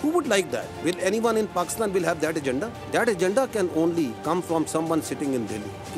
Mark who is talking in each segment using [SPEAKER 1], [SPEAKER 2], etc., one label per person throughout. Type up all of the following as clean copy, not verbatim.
[SPEAKER 1] Who would like that? Will anyone in Pakistan will have that agenda? That agenda can only come from someone sitting in Delhi.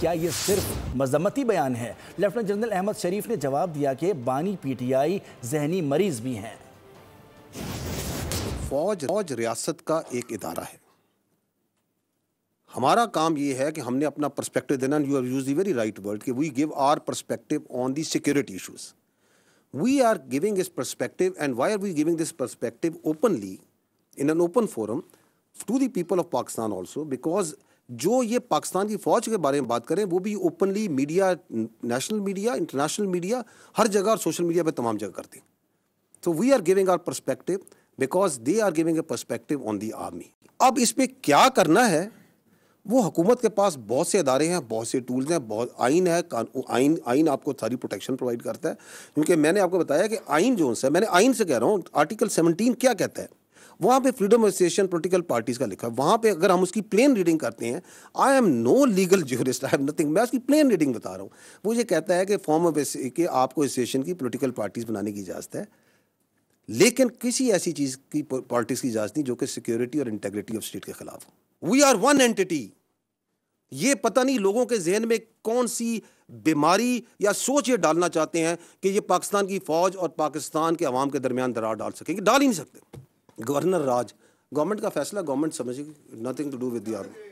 [SPEAKER 2] کیا یہ صرف مذمتی بیان ہے؟ Lieutenant general Ahmad شریف نے جواب دیا کہ بانی پی ٹی آئی ذہنی مریض بھی ہیں۔
[SPEAKER 1] فوج ریاست کا ایک ادارہ ہے۔ ہمارا کام یہ ہے کہ ہم نے اپنا پرسپیکٹو دینا، you have used the very right word کہ we give our perspective on the security issues. We are giving this perspective and why are we giving this perspective openly in an open forum to the people of Pakistan also, because جو یہ پاکستان کی فوج کے بارے میں بات کریں وہ بھی openly media, national media, international media, ہر جگہ اور سوشل میڈیا پہ تمام جگہ کرتے ہیں. So we are giving our perspective because they are giving a perspective on the army. اب اس پہ کیا کرنا ہے، وہ حکومت کے پاس بہت سے ادارے ہیں، بہت سے ٹولز ہیں، بہت آئین ہے، آئین آپ کو ساری پروٹیکشن پرووائڈ کرتا ہے. کیونکہ میں نے آپ کو بتایا کہ آئین جو ہے، میں نے آئین سے کہہ رہا ہوں، آرٹیکل 17 کیا کہتا ہے، وہاں پہ freedom of association political parties کا لکھا ہے. وہاں پہ اگر ہم اس کی پلین ریڈنگ کرتے ہیں، I am no legal jurist, I am nothing, میں اس کی پلین ریڈنگ بتا رہا ہوں. وہ یہ کہتا ہے کہ فارم آف کہ آپ کو ایسوسیشن کی پولیٹیکل پارٹیز بنانے کی اجازت ہے، لیکن کسی ایسی چیز کی پالیٹکس کی اجازت نہیں جو کہ سیکیورٹی اور انٹیگریٹی آف اسٹیٹ کے خلاف ہو. We are one anti. یہ پتہ نہیں لوگوں کے ذہن میں کون سی بیماری یا سوچ یہ ڈالنا چاہتے ہیں کہ یہ پاکستان کی فوج اور پاکستان کے عوام کے درمیان درار ڈال سکیں گے. ڈال ہی نہیں سکتے. گورنر راج، گورنمنٹ کا فیصلہ گورنمنٹ سمجھے گی، nothing to do with the army.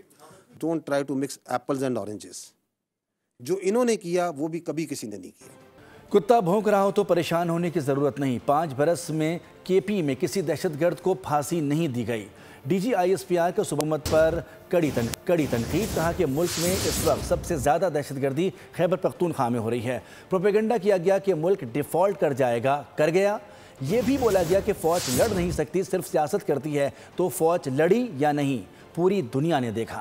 [SPEAKER 1] Don't try to mix apples and oranges. جو انہوں نے کیا وہ بھی کبھی کسی نے نہیں کیا.
[SPEAKER 2] کتا بھونک رہا ہو تو پریشان ہونے کی ضرورت نہیں. 5 برس میں کے پی میں کسی دہشت گرد کو پھانسی نہیں دی گئی. D G I S P R کے صوبہ حکومت پر کڑی تنقید. کہا کہ ملک میں اس وقت سب سے زیادہ دہشت گردی خیبر پختونخوا میں ہو رہی ہے. پروپیگنڈا کیا گیا کہ ملک ڈیفالٹ کر جائے گا، کر گیا. یہ بھی بولا گیا کہ فوج لڑ نہیں سکتی، صرف سیاست کرتی ہے. تو فوج لڑی یا نہیں، پوری دنیا نے دیکھا.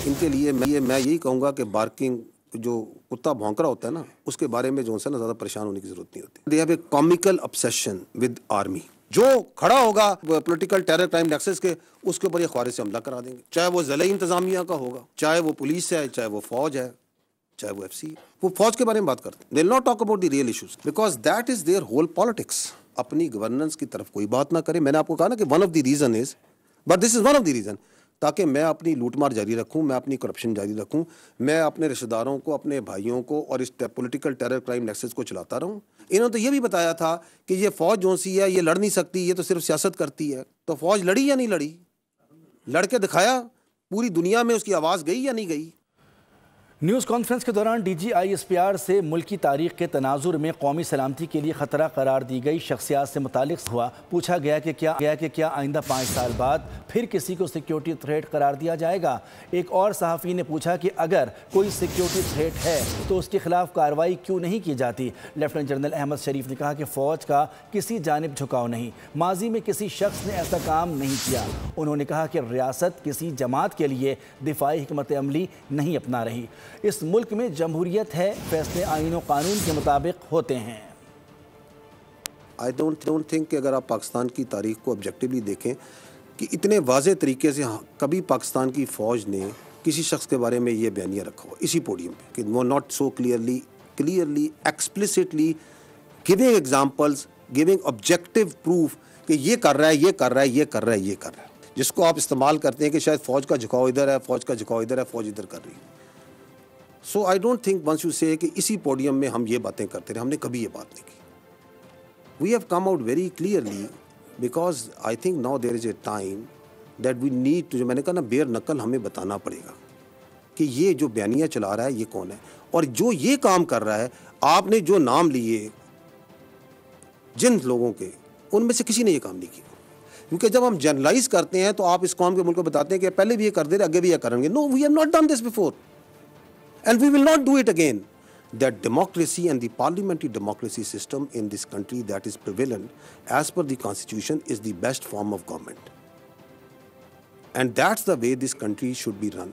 [SPEAKER 1] ان کے لیے میں یہی کہوں گا کہ بارکنگ، جو کتا بھونک رہا ہوتا ہے نا، اس کے بارے میں جو ہے نا زیادہ پریشان ہونے کی ضرورت نہیں ہوتی. They have a comical obsession with army. جو کھڑا ہوگا پولیٹیکل ٹیرر کرائم نیکسس کے، اس کے اوپر یہ خوارج سے حملہ کرا دیں گے، چاہے وہ ضلعی انتظامیہ کا ہوگا، چاہے وہ پولیس ہے، چاہے وہ فوج ہے، چاہے وہ ایف سی. وہ فوج کے بارے میں بات کرتے ہیں. They will not talk about the real issues because that is their whole politics. اپنی گورننس کی طرف کوئی بات نہ کرے. میں نے آپ کو کہا نا کہ one of the reason is, but this is one of the reason, تاکہ میں اپنی لوٹ مار جاری رکھوں، میں اپنی کرپشن جاری رکھوں، میں اپنے رشتہ داروں کو، اپنے بھائیوں کو اور اس پولیٹیکل ٹیرر کرائم نیکسس کو چلاتا رہوں. انہوں نے تو یہ بھی بتایا تھا کہ یہ فوج جو سی ہے یہ لڑ نہیں سکتی، یہ تو صرف سیاست کرتی ہے. تو فوج لڑی یا نہیں لڑی؟ لڑ کے دکھایا. پوری دنیا میں اس کی آواز گئی یا نہیں گئی؟
[SPEAKER 2] نیوز کانفرنس کے دوران D G I S P R سے ملکی تاریخ کے تناظر میں قومی سلامتی کے لیے خطرہ قرار دی گئی شخصیات سے متعلق ہوا. پوچھا گیا کہ کیا آئندہ 5 سال بعد پھر کسی کو سیکیورٹی تھریٹ قرار دیا جائے گا. ایک اور صحافی نے پوچھا کہ اگر کوئی سیکیورٹی تھریٹ ہے تو اس کے خلاف کارروائی کیوں نہیں کی جاتی. لیفٹیننٹ جنرل احمد شریف نے کہا کہ فوج کا کسی جانب جھکاؤ نہیں، ماضی میں کسی شخص نے ایسا کام نہیں کیا. انہوں نے کہا کہ ریاست کسی جماعت کے لیے دفاعی حکمت عملی نہیں اپنا رہی. اس ملک میں جمہوریت ہے، فیصلے آئین و قانون کے مطابق ہوتے ہیں.
[SPEAKER 1] I don't think کہ اگر آپ پاکستان کی تاریخ کو آبجیکٹیولی دیکھیں کہ اتنے واضح طریقے سے کبھی پاکستان کی فوج نے کسی شخص کے بارے میں یہ بیانیہ رکھا ہو اسی پوڈیم پہ کہ وہ not so clearly explicitly giving examples, giving objective proof کہ یہ کر رہا ہے، یہ کر رہا ہے، یہ کر رہا ہے، یہ کر رہا ہے، جس کو آپ استعمال کرتے ہیں کہ شاید فوج کا جھکاؤ ادھر ہے، فوج کا جھکاؤ ادھر ہے، فوج ادھر کر رہی ہے. So I don't think once you say کہ اسی پوڈیم میں ہم یہ باتیں کرتے رہے. ہم نے کبھی یہ بات نہیں کی. We have come out very clearly because I think now there is a time that we need to, جو میں نے کہا نا بیر نقل ہمیں بتانا پڑے گا کہ یہ جو بیانیہ چلا رہا ہے یہ کون ہے، اور جو یہ کام کر رہا ہے. آپ نے جو نام لیے جن لوگوں کے، ان میں سے کسی نے یہ کام نہیں کیا. کیونکہ جب ہم جنرلائز کرتے ہیں تو آپ اس قوم کے ملک کو بتاتے ہیں کہ پہلے بھی یہ کر دے رہے، آگے بھی یہ کریں گے. No, we have not done this before and we will not do it again. That democracy and the parliamentary democracy system in this country that is prevalent as per the constitution is the best form of government. And that's the way this country should be run.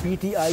[SPEAKER 2] PTI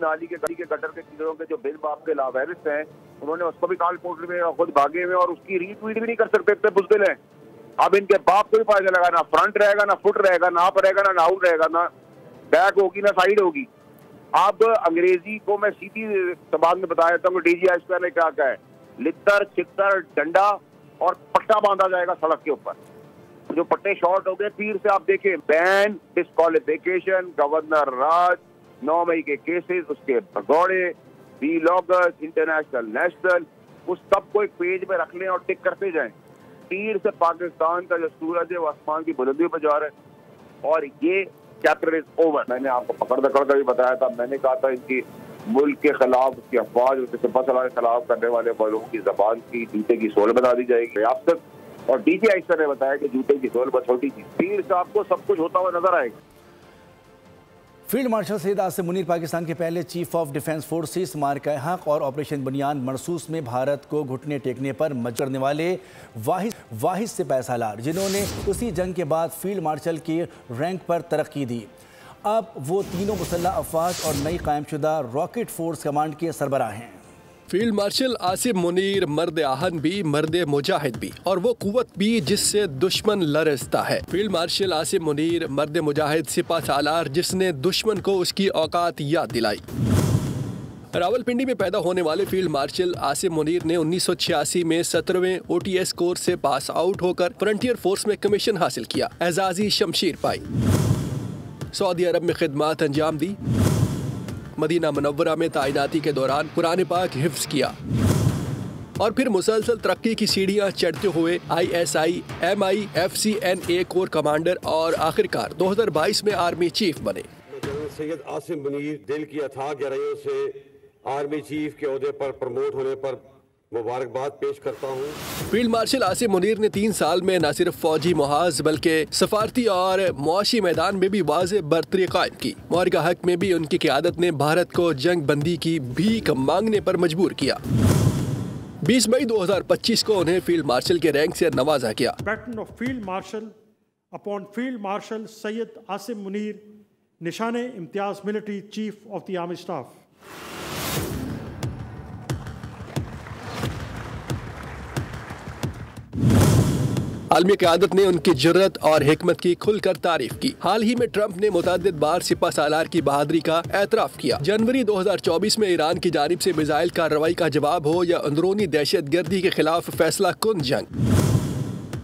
[SPEAKER 3] نالی کے gutter کے چیزوں کے جو بل باپ کے لاوارث ہیں انہوں نے اس کو بھی کال پوٹل میں خود بھاگے ہوئے اور اس کی ری ٹویٹ بھی نہیں کر سکتے، اتنے بزدل ہیں. اب ان کے باپ کو بھی پتہ چلے گا، نہ فرنٹ رہے گا، نہ فٹ رہے گا، نہ اپ رہے گا، نہ ڈاؤن رہے گا، نہ بیک ہوگی، نہ سائیڈ ہوگی. اب انگریزی کو میں سیدھی زبان میں بتا دیتا ہوں کہ ڈی جی ایس پی نے کیا کہا ہے، لتر چتر ڈنڈا اور پٹا باندھا جائے گا سڑک کے اوپر. جو پٹے شارٹ ہو گئے پیر سے آپ دیکھیں، بین، ڈسکوالیفیکیشن، گورنر راج، 9 مئی کے کیسز، اس کے بھگوڑے، وی لاگرز، انٹرنیشنل نیشنل، اس سب کو ایک پیج میں رکھ لیں اور ٹک کرتے جائیں. تیر سے پاکستان کا جو سورج ہے وہ آسمان کی بلندیوں پہ جا رہا ہے اور یہ چیپٹر از اوور. میں نے آپ کو پکڑ دکڑ کر بھی بتایا تھا، میں نے کہا تھا ان کی ملک کے خلاف، اس کی افواج، اس کے سپہ سالار کے خلاف کرنے والے والوں کی زبان کی جوتے کی سول بنا دی جائے گی ریاست. اور ڈی جی آئیسر نے بتایا کہ جوتے کی سول بس چھوٹی تھی. تیر سے آپ کو سب کچھ ہوتا ہوا نظر آئے گا.
[SPEAKER 2] فیلڈ مارشل سید عاصم منیر پاکستان کے پہلے چیف آف ڈیفنس فورسز مارکہ حق اور آپریشن بنیاد مرصوص میں بھارت کو گھٹنے ٹیکنے پر مجبور کرنے والے واحد سپہ سالار جنہوں نے اسی جنگ کے بعد فیلڈ مارشل کی رینک پر ترقی دی، اب وہ تینوں مسلح افواج اور نئی قائم شدہ راکٹ فورس کمانڈ کے سربراہ ہیں.
[SPEAKER 4] فیلڈ مارشل عاصم منیر مرد آہن بھی، مرد مجاہد بھی، اور وہ قوت بھی جس سے دشمن لرزتا ہے. فیلڈ مارشل عاصم منیر مرد مجاہد سپہ سالار جس نے دشمن کو اس کی اوقات یاد دلائی. راولپنڈی میں پیدا ہونے والے فیلڈ مارشل عاصم منیر نے 1986 میں 17ویں OTS کورس سے پاس آؤٹ ہو کر فرنٹیئر فورس میں کمیشن حاصل کیا، اعزازی شمشیر پائی، سعودی عرب میں خدمات انجام دی، مدینہ منورہ میں تعیناتی کے دوران قرآن پاک حفظ کیا اور پھر مسلسل ترقی کی سیڑھیاں چڑھتے ہوئے ISI MI FCNA corps commander اور آخرکار 2022 میں آرمی چیف بنے.
[SPEAKER 5] جنرل سید عاصم منیر دل کی اتھاہ گہرائیوں سے آرمی چیف کے عہدے پر پروموٹ ہونے پر مبارکباد پیش کرتا ہوں.
[SPEAKER 4] فیلڈ مارشل عاصم منیر نے 3 سال میں نہ صرف فوجی محاذ بلکہ سفارتی اور معاشی میدان میں بھی واضح برتری قائم کی. مارکہ حق میں بھی ان کی قیادت نے بھارت کو جنگ بندی کی بھیک مانگنے پر مجبور کیا. 20 مئی 2025 کو انہیں فیلڈ مارشل کے رینک سے نوازا گیا.
[SPEAKER 6] Baton of field marshal upon field marshal Syed Asim Munir, Nishan Imtiaz military chief of the army staff.
[SPEAKER 4] عالمی قیادت نے ان کی جرت اور حکمت کی کھل کر تعریف کی. حال ہی میں ٹرمپ نے متعدد بار سپہ سالار کی بہادری کا اعتراف کیا. جنوری 2024 میں ایران کی جانب سے میزائل کارروائی کا جواب ہو یا اندرونی دہشت گردی کے خلاف فیصلہ کن جنگ،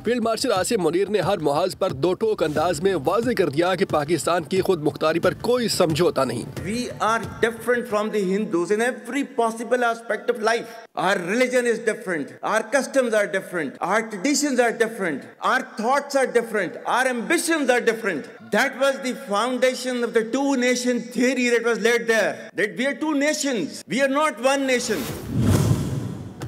[SPEAKER 4] فیلڈ مارشل عاصم منیر نے ہر محاذ پر دو ٹوک انداز میں واضح کر دیا کہ پاکستان کی خود مختاری پر کوئی سمجھوتا نہیں.
[SPEAKER 7] We are different from the Hindus in every possible aspect of life. Our religion is different. Our customs are different. Our traditions are different. Our thoughts are different. Our ambitions are different. That was the foundation of the two-nation theory that was laid there. That we are two nations. We are not one nation.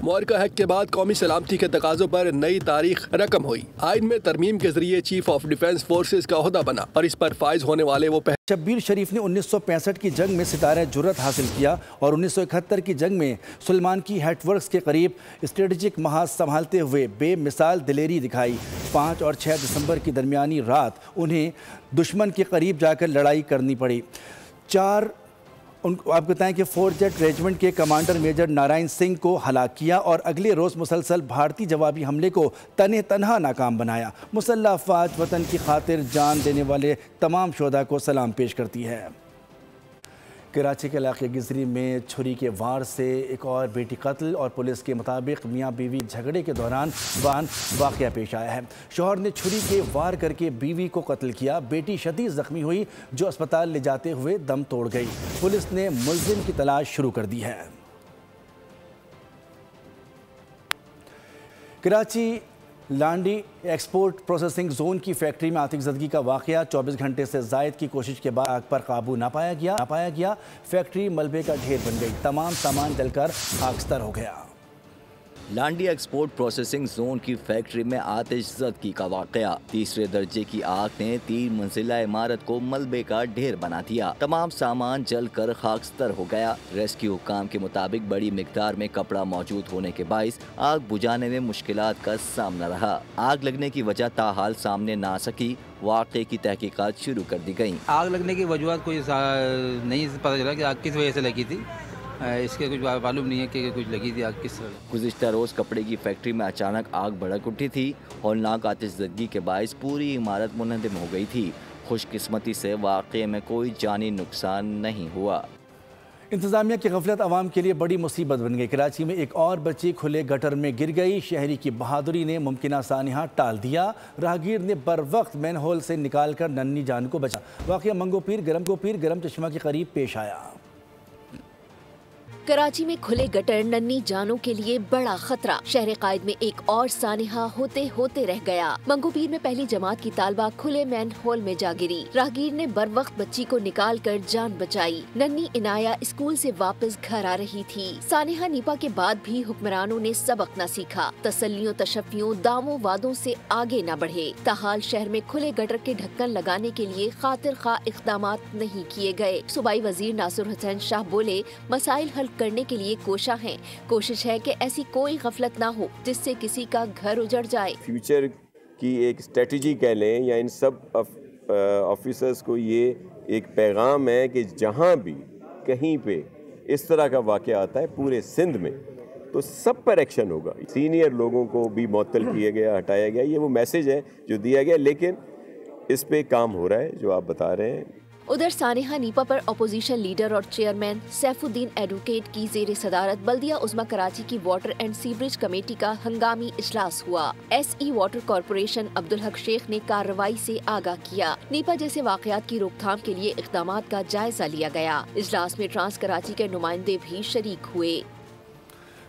[SPEAKER 4] مارکہ حق کے بعد قومی سلامتی کے تقاضوں پر نئی تاریخ رقم ہوئی. آئین میں ترمیم کے ذریعے چیف آف ڈیفنس فورسز کا عہدہ بنا اور اس پر فائز ہونے والے وہ
[SPEAKER 2] شبیر شریف نے 1965 کی جنگ میں ستارہ جرت حاصل کیا اور 1971 کی جنگ میں سلیمان کی ہیڈ ورکس کے قریب اسٹریٹجک محاذ سنبھالتے ہوئے بے مثال دلیری دکھائی. 5 اور 6 دسمبر کی درمیانی رات انہیں دشمن کے قریب جا کر لڑائی کرنی پڑی. آپ بتائیں کہ 4 جیٹ ریجمنٹ کے کمانڈر میجر نارائن سنگھ کو ہلاک کیا اور اگلے روز مسلسل بھارتی جوابی حملے کو تنہا ناکام بنایا. مسلح افواج وطن کی خاطر جان دینے والے تمام شہداء کو سلام پیش کرتی ہے. کراچی کے علاقے گزری میں چھری کے وار سے ایک اور بیٹی قتل اور پولیس کے مطابق میاں بیوی جھگڑے کے دوران واقعہ پیش آیا ہے. شوہر نے چھری کے وار کر کے بیوی کو قتل کیا. بیٹی شدید زخمی ہوئی جو اسپتال لے جاتے ہوئے دم توڑ گئی. پولیس نے ملزم کی تلاش شروع کر دی ہے. Karachi Landhi export processing zone کی فیکٹری میں آتش زدگی کا واقعہ. 24 گھنٹے سے زائد کی کوشش کے بعد آگ پر قابو نہ پایا گیا. فیکٹری ملبے کا ڈھیر بن گئی. تمام سامان جل کر خاکستر ہو گیا.
[SPEAKER 8] لانڈی ایکسپورٹ پروسیسنگ زون کی فیکٹری میں آتش زدگی کا واقعہ، تیسرے درجے کی آگ نے 3 منزلہ عمارت کو ملبے کا ڈھیر بنا دیا، تمام سامان جل کر خاکستر ہو گیا۔ ریسکیو حکام کے مطابق بڑی مقدار میں کپڑا موجود ہونے کے باعث آگ بجھانے میں مشکلات کا سامنا رہا۔ آگ لگنے کی وجہ تاحال سامنے نہ آ سکی، واقعے کی تحقیقات شروع کر دی گئیں۔
[SPEAKER 9] آگ لگنے کی وجوہات کوئی نہیں پتہ چلا کہ آگ کس وجہ سے لگی تھی، اس کے کچھ معلوم نہیں ہے کہ کچھ لگی تھی آگ کس طرح۔
[SPEAKER 8] گزشتہ روز کپڑے کی فیکٹری میں اچانک آگ بھڑک اٹھی تھی، ہولناک آتش زدگی کے باعث پوری عمارت منہدم ہو گئی تھی۔ خوش قسمتی سے واقعے میں کوئی جانی نقصان نہیں ہوا۔
[SPEAKER 2] انتظامیہ کی غفلت عوام کے لیے بڑی مصیبت بن گئی۔ کراچی میں ایک اور بچی کھلے گٹر میں گر گئی، شہری کی بہادری نے ممکنہ سانحہ ٹال دیا، راہگیر نے بر وقت مین ہول سے نکال کر ننھی جان کو بچا۔ واقعہ منگو پیر گرم چشمہ کے قریب پیش آیا۔
[SPEAKER 10] کراچی میں کھلے گٹر ننھی جانوں کے لیے بڑا خطرہ، شہر قائد میں ایک اور سانحہ ہوتے ہوتے رہ گیا۔ منگو پیر میں پہلی جماعت کی طالبہ کھلے مین ہول میں جا گری، راہگیر نے بر وقت بچی کو نکال کر جان بچائی۔ ننھی عنایہ اسکول سے واپس گھر آ رہی تھی۔ سانحہ نیپا کے بعد بھی حکمرانوں نے سبق نہ سیکھا، تسلیوں تشفیوں داموں وعدوں سے آگے نہ بڑھے۔ تاحال شہر میں کھلے گٹر کے ڈھکن لگانے کے لیے خاطر خواہ اقدامات نہیں کیے گئے۔ صوبائی وزیر ناصر حسین شاہ بولے، مسائل حل کرنے کے لیے کوشاں ہیں، کوشش ہے کہ ایسی کوئی غفلت نہ ہو جس سے کسی کا گھر اجڑ جائے۔
[SPEAKER 11] فیوچر کی ایک اسٹریٹجی کہہ لیں یا ان سب آفیسرز کو یہ ایک پیغام ہے کہ جہاں بھی کہیں پہ اس طرح کا واقعہ آتا ہے پورے سندھ میں تو سب پر ایکشن ہوگا۔ سینئر لوگوں کو بھی معطل کیا گیا، ہٹایا گیا، یہ وہ میسج ہے جو دیا گیا، لیکن اس پہ کام ہو رہا ہے جو آپ بتا رہے ہیں۔
[SPEAKER 10] ادھر سانحہ نیپا پر اپوزیشن لیڈر اور چیئرمین سیف الدین ایڈوکیٹ کی زیر صدارت بلدیہ عظمی کراچی کی واٹر اینڈ سیوریج کمیٹی کا ہنگامی اجلاس ہوا۔ S E water corporation Abdul Haq Sheikh نے کارروائی سے آگاہ کیا۔ نیپا جیسے واقعات کی روک تھام کے لیے اقدامات کا جائزہ لیا گیا۔ اجلاس میں ٹرانس کراچی کے نمائندے بھی شریک ہوئے۔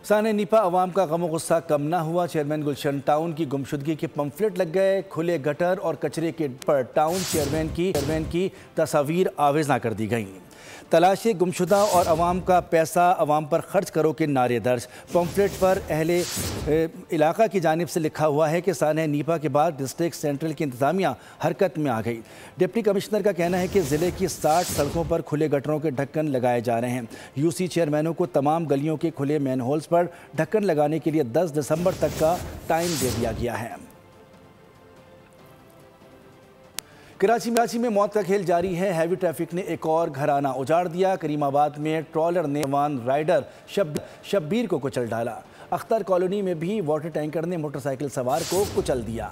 [SPEAKER 2] سانحہ نیپا عوام کا غم و غصہ کم نہ ہوا، چیئرمین گلشن ٹاؤن کی گمشدگی کے پمفلٹ لگ گئے، کھلے گٹر اور کچرے کے پر ٹاؤن چیئرمین کی تصاویر آویزاں کر دی گئیں۔ تلاش گمشدہ اور عوام کا پیسہ عوام پر خرچ کرو کے نعرے درج۔ پمفلٹ پر اہل علاقہ کی جانب سے لکھا ہوا ہے کہ سانحہ نیپا کے بعد ڈسٹرکٹ سینٹرل کی انتظامیہ حرکت میں آ گئی۔ ڈپٹی کمشنر کا کہنا ہے کہ ضلع کی 60 سڑکوں پر کھلے گٹروں کے ڈھکن لگائے جا رہے ہیں۔ یو سی چیئرمینوں کو تمام گلیوں کے کھلے مین ہولز پر ڈھکن لگانے کے لیے 10 دسمبر تک کا ٹائم دے دیا گیا ہے۔ کراچی میں موت کا کھیل جاری ہے، ہیوی ٹریفک نے ایک اور گھرانہ اجاڑ دیا۔ کریم آباد میں ٹرالر نے وان رائڈر شبیر کو کچل ڈالا۔ اختر کالونی میں بھی واٹر ٹینکر نے موٹر سائیکل سوار کو کچل دیا۔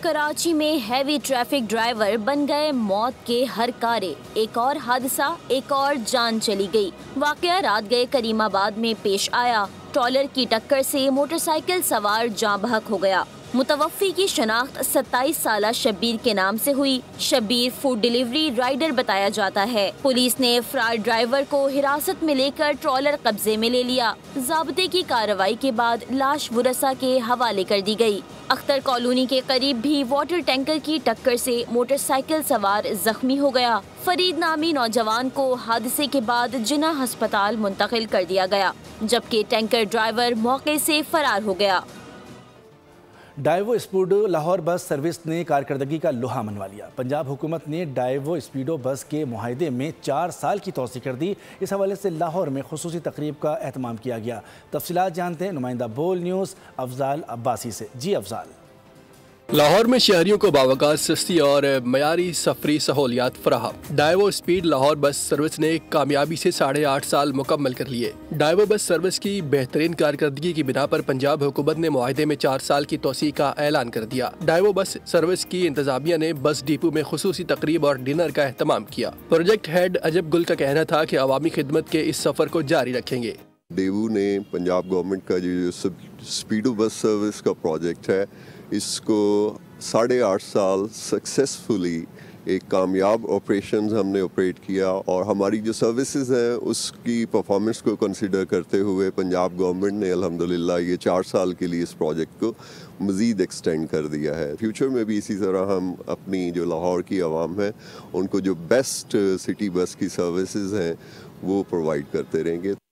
[SPEAKER 12] کراچی میں ہیوی ٹریفک ڈرائیور بن گئے موت کے ہر کارے، ایک اور حادثہ، ایک اور جان چلی گئی۔ واقعہ رات گئے کریم آباد میں پیش آیا، ٹرالر کی ٹکر سے موٹر سائیکل سوار جاں بحق ہو گیا۔ متوفی کی شناخت 27 سالہ شبیر کے نام سے ہوئی۔ شبیر فوڈ ڈیلیوری رائڈر بتایا جاتا ہے۔ پولیس نے فرار ڈرائیور کو حراست میں لے کر ٹرالر قبضے میں لے لیا۔ ضابطے کی کارروائی کے بعد لاش ورثاء کے حوالے کر دی گئی۔ اختر کالونی کے قریب بھی واٹر ٹینکر کی ٹکر سے موٹر سائیکل سوار زخمی ہو گیا۔ فرید نامی نوجوان کو حادثے کے بعد جناح ہسپتال منتقل کر دیا گیا، جبکہ ٹینکر ڈرائیور موقع سے فرار ہو گیا۔
[SPEAKER 2] Dive speedo Lahore bus service نے کارکردگی کا لوہا منوا لیا۔ پنجاب حکومت نے ڈائیو اسپیڈو بس کے معاہدے میں 4 سال کی توسیع کر دی۔ اس حوالے سے لاہور میں خصوصی تقریب کا اہتمام کیا گیا۔ تفصیلات جانتے ہیں نمائندہ بول نیوز افضال عباسی سے۔ جی افضال۔
[SPEAKER 4] لاہور میں شہریوں کو باوقار سستی اور معیاری سفری سہولیات فراہم۔ Dive speed Lahore bus service نے کامیابی سے 8.5 سال مکمل کر لیے۔ ڈائیو بس سروس کی بہترین کارکردگی کی بنا پر پنجاب حکومت نے معاہدے میں 4 سال کی توسیع کا اعلان کر دیا۔ ڈائیو بس سروس کی انتظامیہ نے بس ڈپو میں خصوصی تقریب اور ڈنر کا اہتمام کیا۔ پروجیکٹ ہیڈ عجب گل کا کہنا تھا کہ عوامی خدمت کے اس سفر کو جاری رکھیں گے۔
[SPEAKER 13] ڈیوو نے پنجاب گورنمنٹ کا جو اسپیڈو بس سروس کا پروجیکٹ ہے، اس کو 8.5 سال سکسیسفلی ایک کامیاب آپریشنز ہم نے آپریٹ کیا، اور ہماری جو سروسز ہیں اس کی پرفارمنس کو کنسیڈر کرتے ہوئے پنجاب گورنمنٹ نے الحمدللہ یہ 4 سال کے لیے اس پروجیکٹ کو مزید ایکسٹینڈ کر دیا ہے۔ فیوچر میں بھی اسی طرح ہم اپنی جو لاہور کی عوام ہے ان کو جو بیسٹ سٹی بس کی سروسز ہیں وہ پرووائڈ کرتے رہیں گے۔